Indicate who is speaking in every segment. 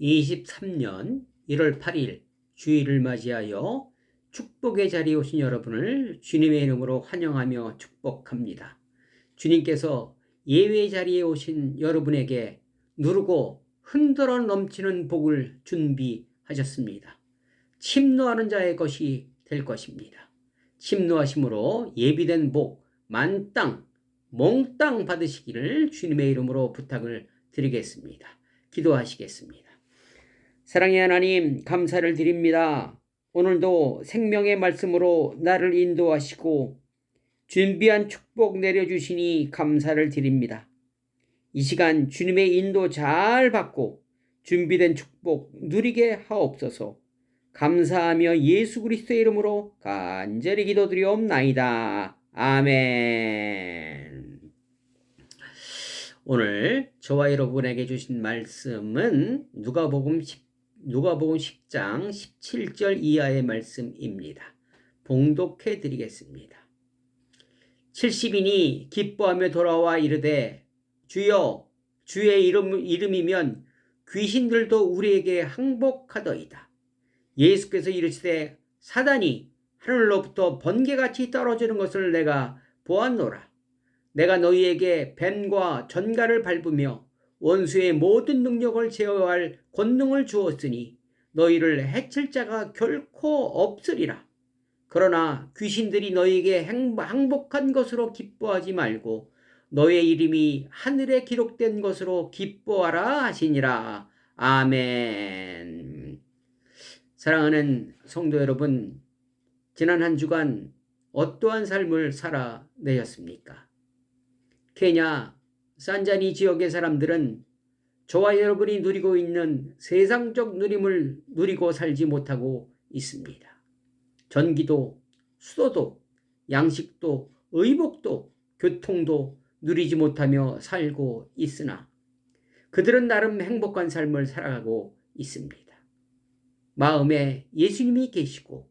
Speaker 1: 2023년 1월 8일 주일을 맞이하여 축복의 자리에 오신 여러분을 주님의 이름으로 환영하며 축복합니다. 주님께서 예외의 자리에 오신 여러분에게 누르고 흔들어 넘치는 복을 준비하셨습니다. 침노하는 자의 것이 될 것입니다. 침노하심으로 예비된 복 만땅 몽땅 받으시기를 주님의 이름으로 부탁을 드리겠습니다. 기도하시겠습니다. 사랑의 하나님, 감사를 드립니다. 오늘도 생명의 말씀으로 나를 인도하시고 준비한 축복 내려주시니 감사를 드립니다. 이 시간 주님의 인도 잘 받고 준비된 축복 누리게 하옵소서. 감사하며 예수 그리스도의 이름으로 간절히 기도드리옵나이다. 아멘. 오늘 저와 여러분에게 주신 말씀은 누가복음 10장 17절 이하의 말씀입니다. 봉독해 드리겠습니다. 70인이 기뻐하며 돌아와 이르되 주여 주의 이름이면 귀신들도 우리에게 항복하더이다. 예수께서 이르시되 사단이 하늘로부터 번개같이 떨어지는 것을 내가 보았노라. 내가 너희에게 뱀과 전갈을 밟으며 원수의 모든 능력을 제어할 권능을 주었으니 너희를 해칠 자가 결코 없으리라. 그러나 귀신들이 너희에게 항복한 것으로 기뻐하지 말고 너의 이름이 하늘에 기록된 것으로 기뻐하라 하시니라. 아멘. 사랑하는 성도 여러분, 지난 한 주간 어떠한 삶을 살아내셨습니까? 케냐 산자니 지역의 사람들은 저와 여러분이 누리고 있는 세상적 누림을 누리고 살지 못하고 있습니다. 전기도, 수도도, 양식도, 의복도, 교통도 누리지 못하며 살고 있으나 그들은 나름 행복한 삶을 살아가고 있습니다. 마음에 예수님이 계시고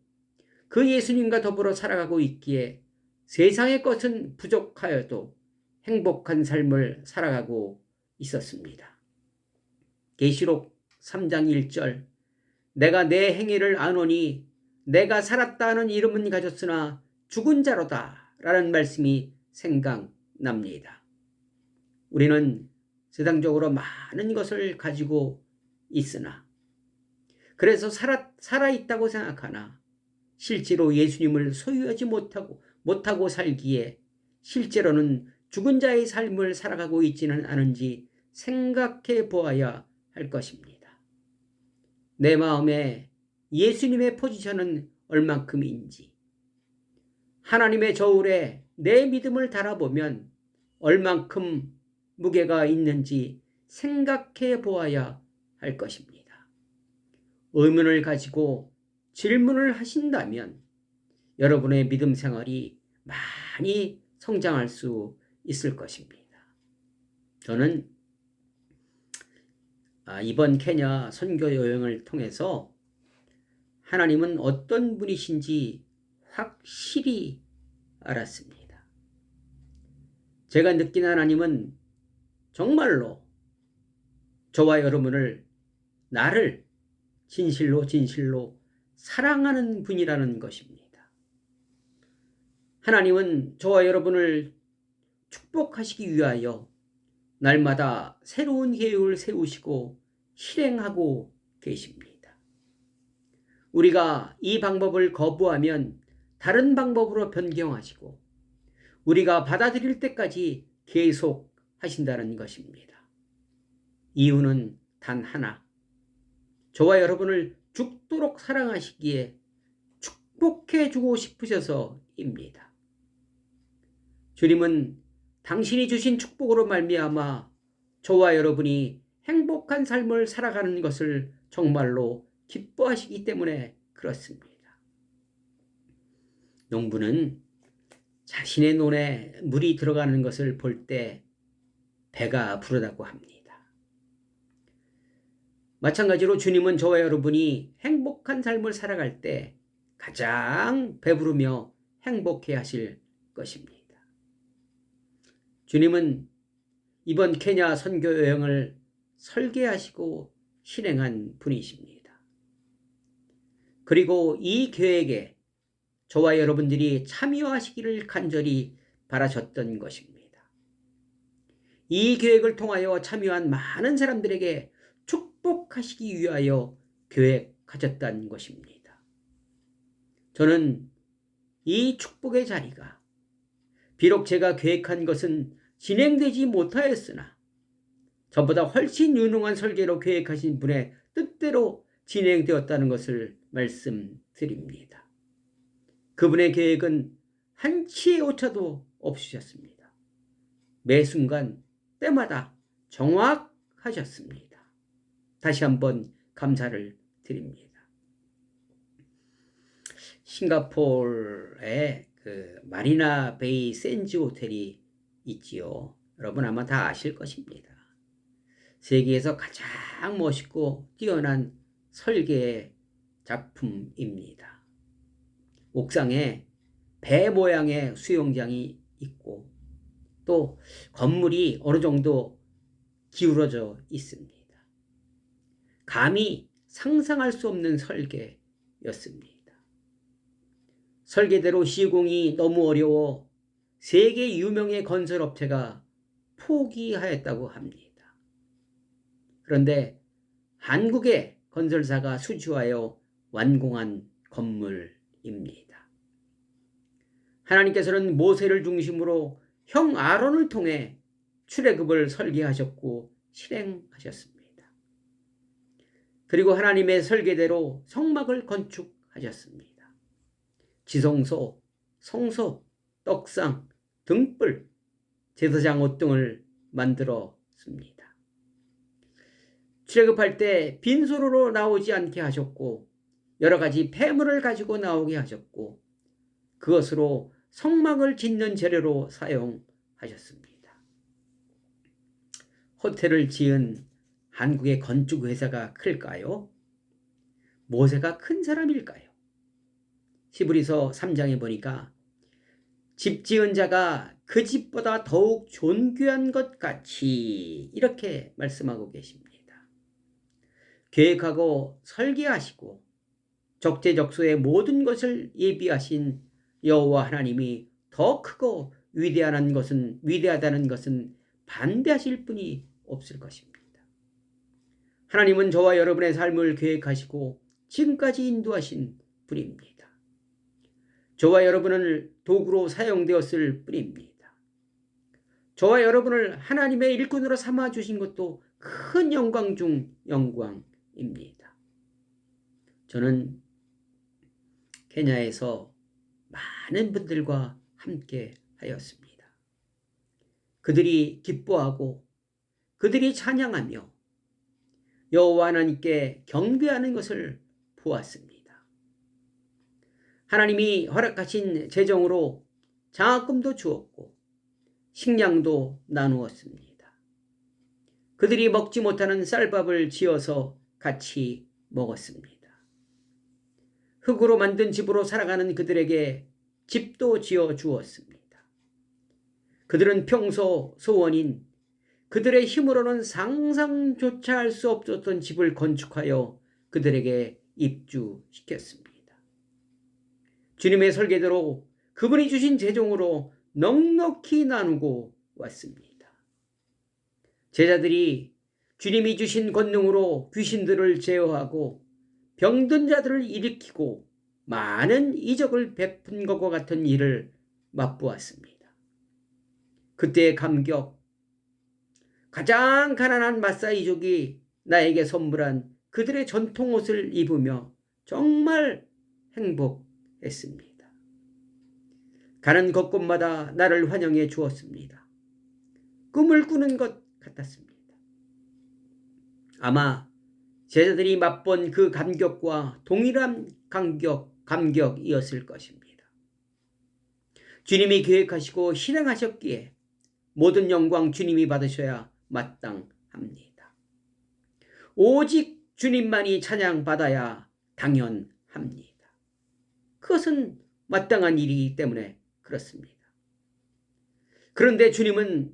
Speaker 1: 그 예수님과 더불어 살아가고 있기에 세상의 것은 부족하여도 행복한 삶을 살아가고 있었습니다. 계시록 3장 1절 내가 내 행위를 아노니 내가 살았다 하는 이름은 가졌으나 죽은 자로다 라는 말씀이 생각납니다. 우리는 세상적으로 많은 것을 가지고 있으나 그래서 살아있다고 생각하나 실제로 예수님을 소유하지 못하고 살기에 실제로는 죽은 자의 삶을 살아가고 있지는 않은지 생각해 보아야 할 것입니다. 내 마음에 예수님의 포지션은 얼만큼인지, 하나님의 저울에 내 믿음을 달아보면 얼만큼 무게가 있는지 생각해 보아야 할 것입니다. 의문을 가지고 질문을 하신다면 여러분의 믿음 생활이 많이 성장할 수 있을 것입니다. 저는 이번 케냐 선교 여행을 통해서 하나님은 어떤 분이신지 확실히 알았습니다. 제가 느낀 하나님은 정말로 저와 여러분을 나를 진실로 사랑하는 분이라는 것입니다. 하나님은 저와 여러분을 축복하시기 위하여 날마다 새로운 계획을 세우시고 실행하고 계십니다. 우리가 이 방법을 거부하면 다른 방법으로 변경하시고 우리가 받아들일 때까지 계속 하신다는 것입니다. 이유는 단 하나, 저와 여러분을 죽도록 사랑하시기에 축복해주고 싶으셔서입니다. 주님은 당신이 주신 축복으로 말미암아 저와 여러분이 행복한 삶을 살아가는 것을 정말로 기뻐하시기 때문에 그렇습니다. 농부는 자신의 논에 물이 들어가는 것을 볼 때 배가 부르다고 합니다. 마찬가지로 주님은 저와 여러분이 행복한 삶을 살아갈 때 가장 배부르며 행복해 하실 것입니다. 주님은 이번 케냐 선교 여행을 설계하시고 실행한 분이십니다. 그리고 이 계획에 저와 여러분들이 참여하시기를 간절히 바라셨던 것입니다. 이 계획을 통하여 참여한 많은 사람들에게 축복하시기 위하여 계획하셨다는 것입니다. 저는 이 축복의 자리가 비록 제가 계획한 것은 진행되지 못하였으나 저보다 훨씬 유능한 설계로 계획하신 분의 뜻대로 진행되었다는 것을 말씀드립니다. 그분의 계획은 한치의 오차도 없으셨습니다. 매 순간 때마다 정확하셨습니다. 다시 한번 감사를 드립니다. 싱가포르에 마리나 베이 샌즈 호텔이 있지요. 여러분 아마 다 아실 것입니다. 세계에서 가장 멋있고 뛰어난 설계 작품입니다. 옥상에 배 모양의 수영장이 있고 또 건물이 어느 정도 기울어져 있습니다. 감히 상상할 수 없는 설계였습니다. 설계대로 시공이 너무 어려워 세계 유명의 건설업체가 포기하였다고 합니다. 그런데 한국의 건설사가 수주하여 완공한 건물입니다. 하나님께서는 모세를 중심으로 형 아론을 통해 출애굽을 설계하셨고 실행하셨습니다. 그리고 하나님의 설계대로 성막을 건축하셨습니다. 지성소, 성소, 떡상, 등불, 제사장 옷 등을 만들었습니다. 출애굽할 때 빈소로로 나오지 않게 하셨고 여러 가지 폐물을 가지고 나오게 하셨고 그것으로 성막을 짓는 재료로 사용하셨습니다. 호텔을 지은 한국의 건축회사가 클까요? 모세가 큰 사람일까요? 히브리서 3장에 보니까 집 지은 자가 그 집보다 더욱 존귀한 것 같이 이렇게 말씀하고 계십니다. 계획하고 설계하시고 적재적소의 모든 것을 예비하신 여호와 하나님이 더 크고 위대하다는 것은 반대하실 분이 없을 것입니다. 하나님은 저와 여러분의 삶을 계획하시고 지금까지 인도하신 분입니다. 저와 여러분을 도구로 사용되었을 뿐입니다. 저와 여러분을 하나님의 일꾼으로 삼아주신 것도 큰 영광 중 영광입니다. 저는 케냐에서 많은 분들과 함께 하였습니다. 그들이 기뻐하고 그들이 찬양하며 여호와 하나님께 경배하는 것을 보았습니다. 하나님이 허락하신 재정으로 장학금도 주었고 식량도 나누었습니다. 그들이 먹지 못하는 쌀밥을 지어서 같이 먹었습니다. 흙으로 만든 집으로 살아가는 그들에게 집도 지어 주었습니다. 그들은 평소 소원인 그들의 힘으로는 상상조차 할 수 없었던 집을 건축하여 그들에게 입주시켰습니다. 주님의 설계대로 그분이 주신 재정으로 넉넉히 나누고 왔습니다. 제자들이 주님이 주신 권능으로 귀신들을 제어하고 병든 자들을 일으키고 많은 이적을 베푼 것과 같은 일을 맛보았습니다. 그때의 감격, 가장 가난한 마사이족이 나에게 선물한 그들의 전통 옷을 입으며 정말 행복했습니다. 가는 곳곳마다 나를 환영해 주었습니다. 꿈을 꾸는 것 같았습니다. 아마 제자들이 맛본 그 감격과 동일한 감격이었을 것입니다. 주님이 계획하시고 실행하셨기에 모든 영광 주님이 받으셔야 마땅합니다. 오직 주님만이 찬양받아야 당연합니다. 그것은 마땅한 일이기 때문에 그렇습니다. 그런데 주님은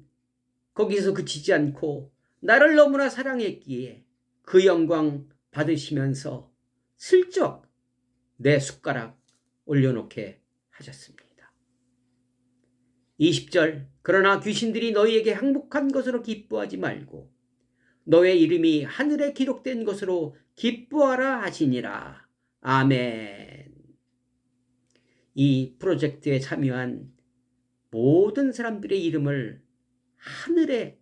Speaker 1: 거기서 그치지 않고 나를 너무나 사랑했기에 그 영광 받으시면서 슬쩍 내 숟가락 올려놓게 하셨습니다. 20절 그러나 귀신들이 너희에게 항복한 것으로 기뻐하지 말고 너의 이름이 하늘에 기록된 것으로 기뻐하라 하시니라. 아멘. 이 프로젝트에 참여한 모든 사람들의 이름을 하늘에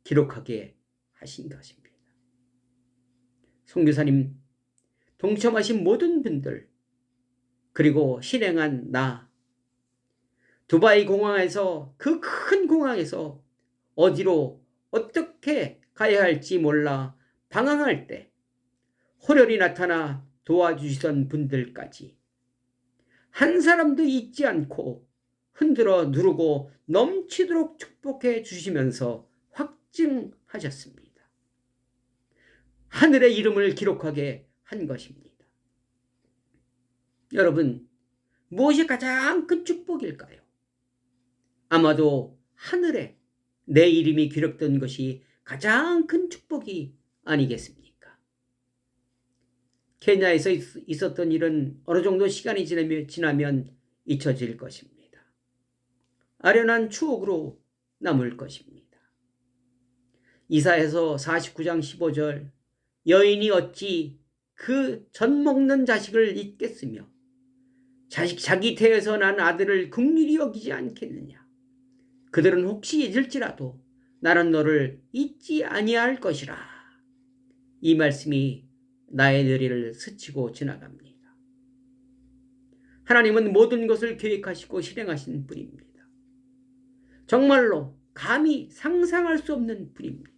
Speaker 1: 기록하게 하신 것입니다. 선교사님, 동참하신 모든 분들, 그리고 실행한 나, 두바이 공항에서 그 큰 공항에서 어디로 어떻게 가야 할지 몰라 방황할 때 호련히 나타나 도와주시던 분들까지 한 사람도 잊지 않고 흔들어 누르고 넘치도록 축복해 주시면서 확증하셨습니다. 하늘의 이름을 기록하게 한 것입니다. 여러분, 무엇이 가장 큰 축복일까요? 아마도 하늘에 내 이름이 기록된 것이 가장 큰 축복이 아니겠습니까? 케냐에서 있었던 일은 어느 정도 시간이 지나면 잊혀질 것입니다. 아련한 추억으로 남을 것입니다. 이사야서 49장 15절 여인이 어찌 그 젖 먹는 자식을 잊겠으며 자기 태에서 난 아들을 긍휼히 여기지 않겠느냐. 그들은 혹시 잊을지라도 나는 너를 잊지 아니할 것이라. 이 말씀이 나의 뇌리를 스치고 지나갑니다. 하나님은 모든 것을 계획하시고 실행하신 분입니다. 정말로 감히 상상할 수 없는 분입니다.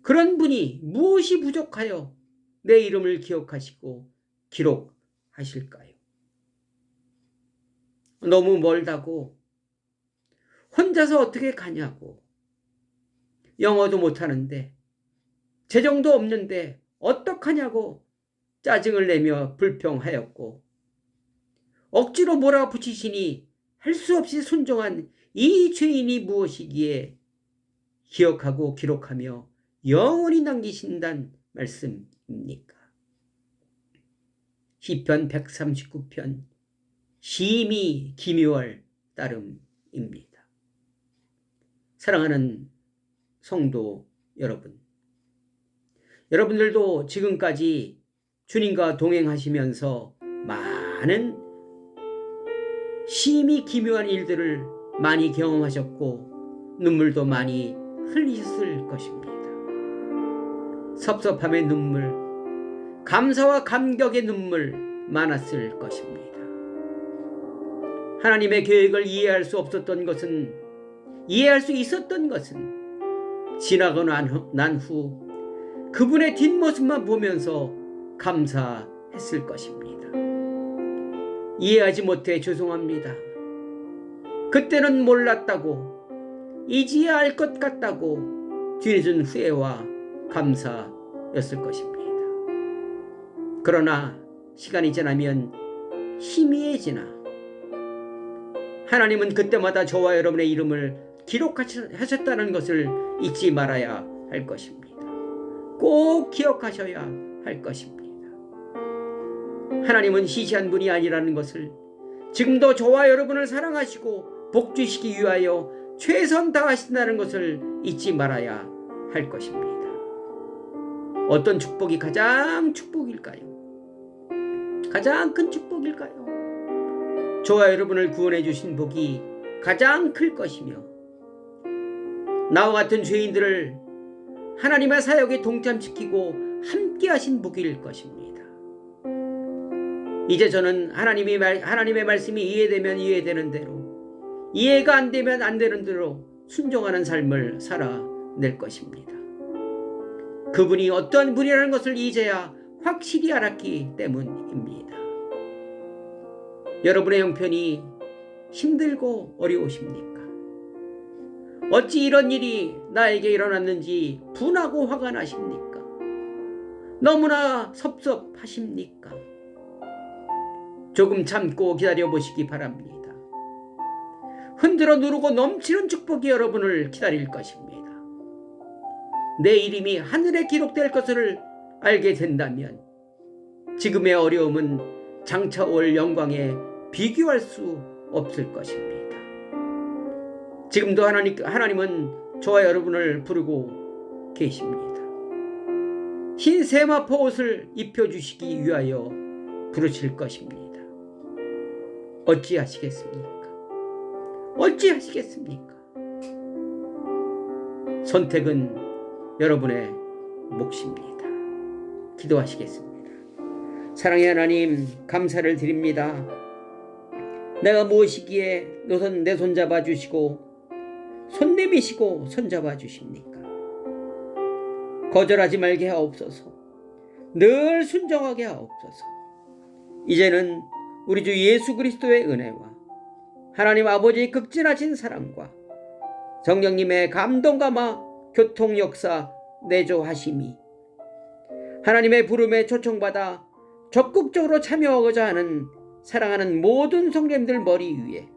Speaker 1: 그런 분이 무엇이 부족하여 내 이름을 기억하시고 기록하실까요? 너무 멀다고, 혼자서 어떻게 가냐고, 영어도 못하는데, 재정도 없는데 어떡하냐고 짜증을 내며 불평하였고, 억지로 몰아붙이시니 할 수 없이 순종한 이 죄인이 무엇이기에 기억하고 기록하며 영원히 남기신단 말씀입니까? 시편 139편 심히 기묘할 따름입니다. 사랑하는 성도 여러분, 여러분들도 지금까지 주님과 동행하시면서 많은 심히 기묘한 일들을 많이 경험하셨고 눈물도 많이 흘리셨을 것입니다. 섭섭함의 눈물, 감사와 감격의 눈물 많았을 것입니다. 하나님의 계획을 이해할 수 없었던 것은, 이해할 수 있었던 것은 지나고 난 후 그분의 뒷모습만 보면서 감사했을 것입니다. 이해하지 못해 죄송합니다. 그때는 몰랐다고, 이제야 알 것 같다고 뒤늦은 후회와 감사였을 것입니다. 그러나 시간이 지나면 희미해지나 하나님은 그때마다 저와 여러분의 이름을 기록하셨다는 것을 잊지 말아야 할 것입니다. 꼭 기억하셔야 할 것입니다. 하나님은 시시한 분이 아니라는 것을, 지금도 저와 여러분을 사랑하시고 복주시기 위하여 최선 다하신다는 것을 잊지 말아야 할 것입니다. 어떤 축복이 가장 축복일까요? 가장 큰 축복일까요? 저와 여러분을 구원해 주신 복이 가장 클 것이며, 나와 같은 죄인들을 하나님의 사역에 동참시키고 함께 하신 복일 것입니다. 이제 저는 하나님의 말씀이 이해되면 이해되는 대로, 이해가 안 되면 안 되는 대로 순종하는 삶을 살아낼 것입니다. 그분이 어떤 분이라는 것을 이제야 확실히 알았기 때문입니다. 여러분의 형편이 힘들고 어려우십니까? 어찌 이런 일이 나에게 일어났는지 분하고 화가 나십니까? 너무나 섭섭하십니까? 조금 참고 기다려보시기 바랍니다. 흔들어 누르고 넘치는 축복이 여러분을 기다릴 것입니다. 내 이름이 하늘에 기록될 것을 알게 된다면 지금의 어려움은 장차 올 영광에 비교할 수 없을 것입니다. 지금도 하나님은 저와 여러분을 부르고 계십니다. 흰 세마포 옷을 입혀주시기 위하여 부르실 것입니다. 어찌하시겠습니까? 어찌하시겠습니까? 선택은 여러분의 몫입니다. 기도하시겠습니다. 사랑의 하나님, 감사를 드립니다. 내가 무엇이기에 노선 내 손 잡아주시고 손 내미시고 손 잡아주십니까? 거절하지 말게 하옵소서. 늘 순종하게 하옵소서. 이제는 우리 주 예수 그리스도의 은혜와 하나님 아버지의 극진하신 사랑과 성령님의 감동감화 교통 역사 내조하심이 하나님의 부름에 초청받아 적극적으로 참여하고자 하는 사랑하는 모든 성도님들 머리 위에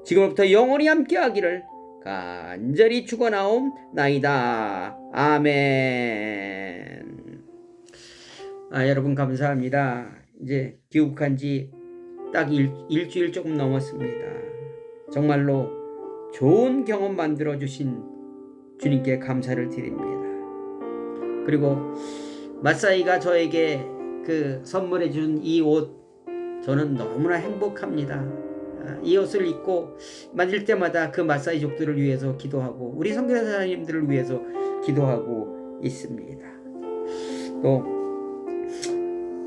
Speaker 1: 지금부터 영원히 함께하기를 간절히 축원하옵나이다. 아멘. 여러분 감사합니다. 이제 귀국한 지 딱 일주일 조금 넘었습니다. 정말로 좋은 경험 만들어주신 주님께 감사를 드립니다. 그리고 마사이가 저에게 선물해 준 이 옷, 저는 너무나 행복합니다. 이 옷을 입고 만질 때마다 그 마사이족들을 위해서 기도하고 우리 선교사님들을 위해서 기도하고 있습니다. 또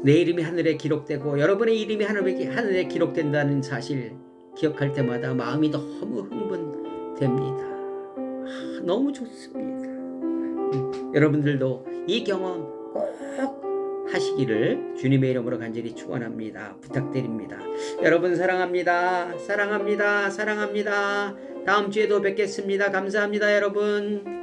Speaker 1: 내 이름이 하늘에 기록되고 여러분의 이름이 하늘에 기록된다는 사실 기억할 때마다 마음이 너무 흥분됩니다. 너무 좋습니다. 여러분들도 이 경험 꼭 하시기를 주님의 이름으로 간절히 축원합니다. 부탁드립니다. 여러분 사랑합니다. 사랑합니다. 사랑합니다. 다음 주에도 뵙겠습니다. 감사합니다, 여러분.